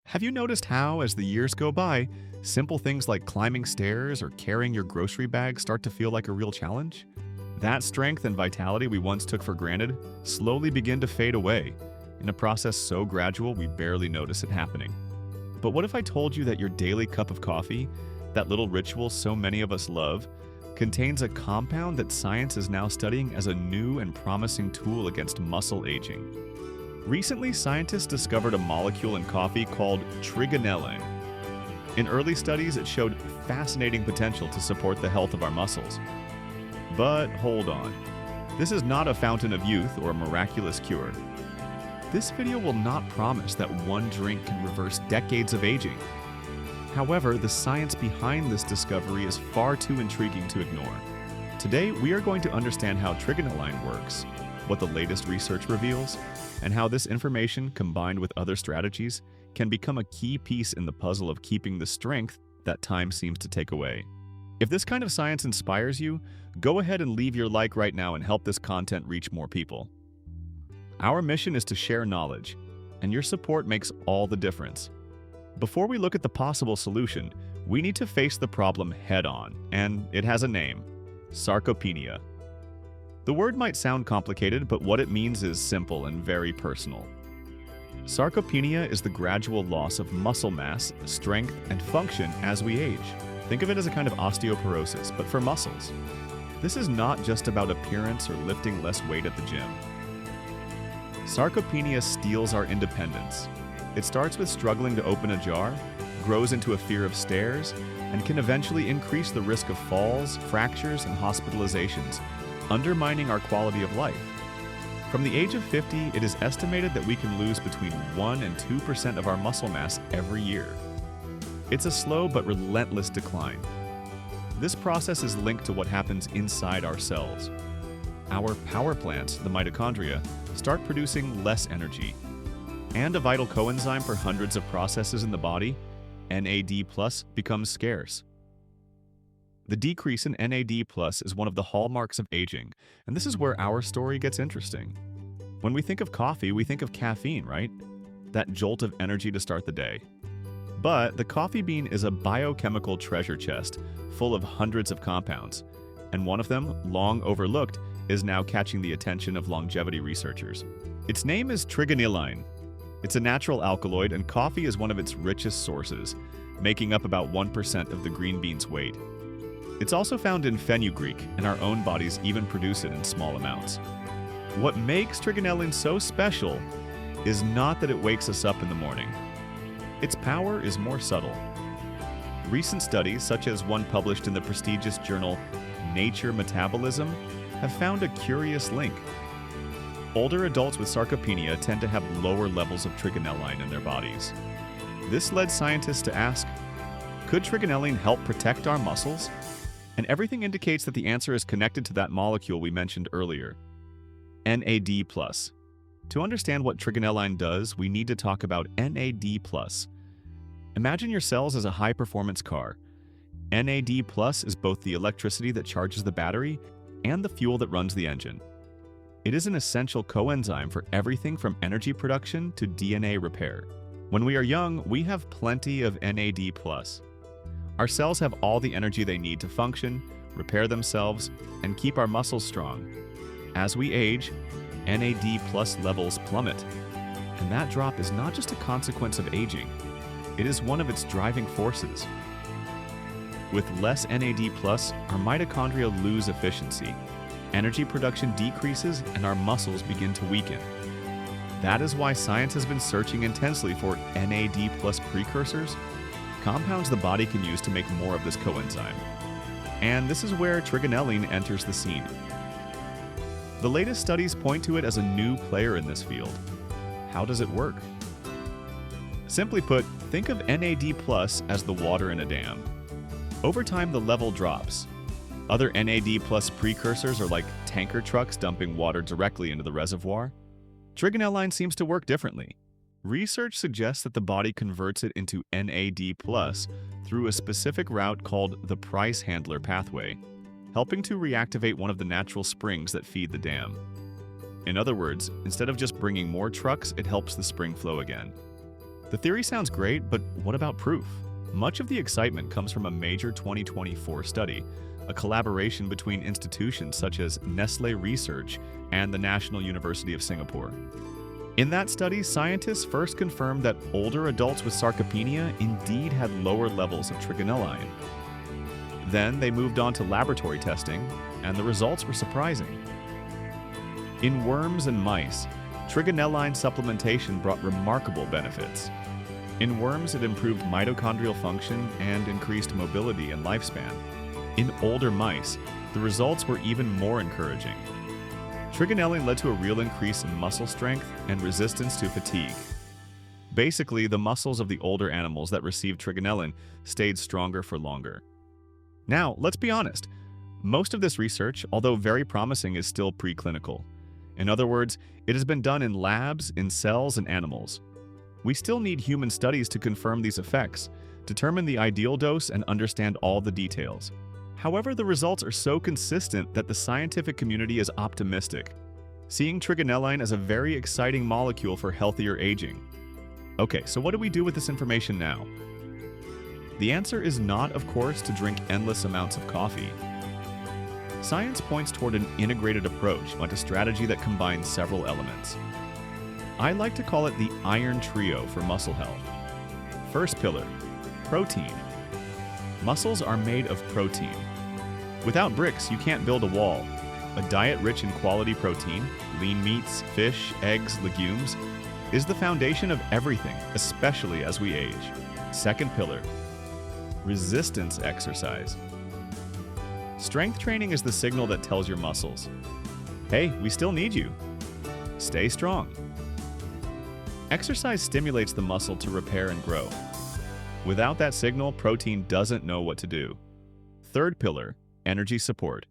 Have you noticed how, as the years go by, simple things like climbing stairs or carrying your grocery bag start to feel like a real challenge? That strength and vitality we once took for granted slowly begin to fade away, in a process so gradual we barely notice it happening. But what if I told you that your daily cup of coffee, that little ritual so many of us love, contains a compound that science is now studying as a new and promising tool against muscle aging? Recently, scientists discovered a molecule in coffee called trigonelline. In early studies, it showed fascinating potential to support the health of our muscles. But hold on. This is not a fountain of youth or a miraculous cure. This video will not promise that one drink can reverse decades of aging. However, the science behind this discovery is far too intriguing to ignore. Today, we are going to understand how trigonelline works, what the latest research reveals, and how this information, combined with other strategies, can become a key piece in the puzzle of keeping the strength that time seems to take away. If this kind of science inspires you, go ahead and leave your like right now and help this content reach more people. Our mission is to share knowledge, and your support makes all the difference. Before we look at the possible solution, we need to face the problem head-on, and it has a name: sarcopenia. The word might sound complicated, but what it means is simple and very personal. Sarcopenia is the gradual loss of muscle mass, strength, and function as we age. Think of it as a kind of osteoporosis, but for muscles. This is not just about appearance or lifting less weight at the gym. Sarcopenia steals our independence. It starts with struggling to open a jar, grows into a fear of stairs, and can eventually increase the risk of falls, fractures, and hospitalizations, undermining our quality of life. From the age of 50, it is estimated that we can lose between 1 and 2% of our muscle mass every year. It's a slow but relentless decline. This process is linked to what happens inside our cells. Our power plants, the mitochondria, start producing less energy, and a vital coenzyme for hundreds of processes in the body, NAD+, becomes scarce. The decrease in NAD+ is one of the hallmarks of aging, and this is where our story gets interesting. When we think of coffee, we think of caffeine, right? That jolt of energy to start the day. But the coffee bean is a biochemical treasure chest full of hundreds of compounds, and one of them, long overlooked, is now catching the attention of longevity researchers. Its name is trigonelline. It's a natural alkaloid, and coffee is one of its richest sources, making up about 1% of the green bean's weight. It's also found in fenugreek, and our own bodies even produce it in small amounts. What makes trigonelline so special is not that it wakes us up in the morning. Its power is more subtle. Recent studies, such as one published in the prestigious journal Nature Metabolism, have found a curious link. Older adults with sarcopenia tend to have lower levels of trigonelline in their bodies. This led scientists to ask, could trigonelline help protect our muscles? And everything indicates that the answer is connected to that molecule we mentioned earlier, NAD+. To understand what trigonelline does, we need to talk about NAD+. Imagine your cells as a high-performance car. NAD+ is both the electricity that charges the battery and the fuel that runs the engine. It is an essential coenzyme for everything from energy production to DNA repair. When we are young, we have plenty of NAD+. Our cells have all the energy they need to function, repair themselves, and keep our muscles strong. As we age, NAD+ levels plummet. And that drop is not just a consequence of aging, it is one of its driving forces. With less NAD+, our mitochondria lose efficiency, energy production decreases, and our muscles begin to weaken. That is why science has been searching intensely for NAD+ precursors, compounds the body can use to make more of this coenzyme. And this is where trigonelline enters the scene. The latest studies point to it as a new player in this field. How does it work? Simply put, think of NAD+ as the water in a dam. Over time, the level drops. Other NAD+ precursors are like tanker trucks dumping water directly into the reservoir. Trigonelline seems to work differently. Research suggests that the body converts it into NAD+ through a specific route called the price handler pathway, helping to reactivate one of the natural springs that feed the dam. In other words, instead of just bringing more trucks, it helps the spring flow again. The theory sounds great, but what about proof? Much of the excitement comes from a major 2024 study, a collaboration between institutions such as Nestlé Research and the National University of Singapore. In that study, scientists first confirmed that older adults with sarcopenia indeed had lower levels of trigonelline. Then they moved on to laboratory testing, and the results were surprising. In worms and mice, trigonelline supplementation brought remarkable benefits. In worms, it improved mitochondrial function and increased mobility and lifespan. In older mice, the results were even more encouraging. Trigonelline led to a real increase in muscle strength and resistance to fatigue. Basically, the muscles of the older animals that received trigonelline stayed stronger for longer. Now, let's be honest. Most of this research, although very promising, is still preclinical. In other words, it has been done in labs, in cells, and animals. We still need human studies to confirm these effects, determine the ideal dose, and understand all the details. However, the results are so consistent that the scientific community is optimistic, seeing trigonelline as a very exciting molecule for healthier aging. Okay, so what do we do with this information now? The answer is not, of course, to drink endless amounts of coffee. Science points toward an integrated approach, like a strategy that combines several elements. I like to call it the iron trio for muscle health. First pillar, protein. Muscles are made of protein. Without bricks, you can't build a wall. A diet rich in quality protein, lean meats, fish, eggs, legumes, is the foundation of everything, especially as we age. Second pillar, resistance exercise. Strength training is the signal that tells your muscles, hey, we still need you. Stay strong. Exercise stimulates the muscle to repair and grow. Without that signal, protein doesn't know what to do. Third pillar, energy support.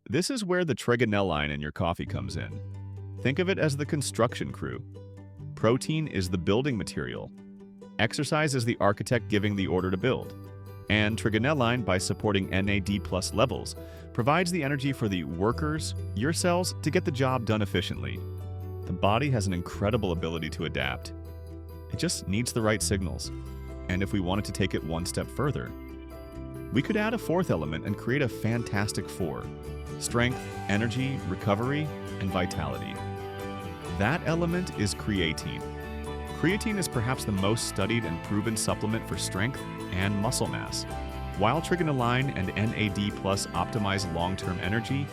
This is where the trigonelline in your coffee comes in. Think of it as the construction crew. Protein is the building material. Exercise is the architect giving the order to build. And trigonelline, by supporting NAD+ levels, provides the energy for the workers, your cells, to get the job done efficiently. The body has an incredible ability to adapt. It just needs the right signals. And if we wanted to take it one step further, we could add a fourth element and create a fantastic four: strength, energy, recovery, and vitality. That element is creatine. Creatine is perhaps the most studied and proven supplement for strength and muscle mass. While trigonelline and NAD+ optimize long-term energy,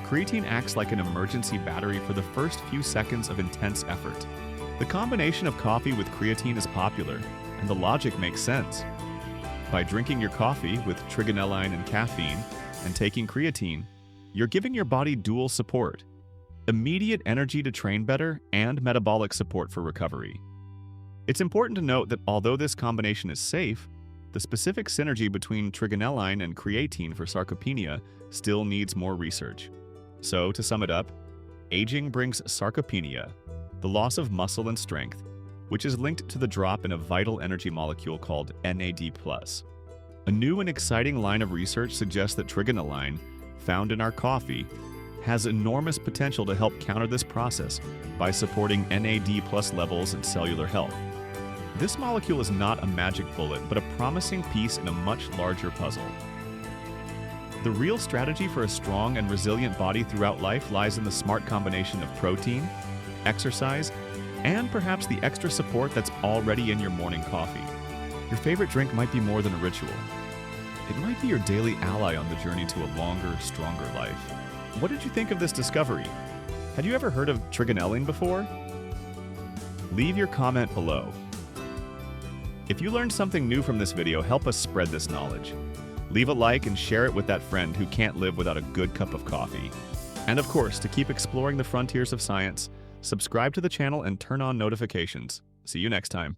creatine acts like an emergency battery for the first few seconds of intense effort. The combination of coffee with creatine is popular, and the logic makes sense. By drinking your coffee with trigonelline and caffeine and taking creatine, you're giving your body dual support: immediate energy to train better and metabolic support for recovery. It's important to note that although this combination is safe, the specific synergy between trigonelline and creatine for sarcopenia still needs more research. So, to sum it up, aging brings sarcopenia, the loss of muscle and strength, which is linked to the drop in a vital energy molecule called NAD+. A new and exciting line of research suggests that trigonelline, found in our coffee, has enormous potential to help counter this process by supporting NAD+ levels and cellular health. This molecule is not a magic bullet, but a promising piece in a much larger puzzle. The real strategy for a strong and resilient body throughout life lies in the smart combination of protein, exercise, and perhaps the extra support that's already in your morning coffee. Your favorite drink might be more than a ritual. It might be your daily ally on the journey to a longer, stronger life. What did you think of this discovery? Had you ever heard of trigonelline before? Leave your comment below. If you learned something new from this video, help us spread this knowledge. Leave a like and share it with that friend who can't live without a good cup of coffee. And of course, to keep exploring the frontiers of science, subscribe to the channel and turn on notifications. See you next time.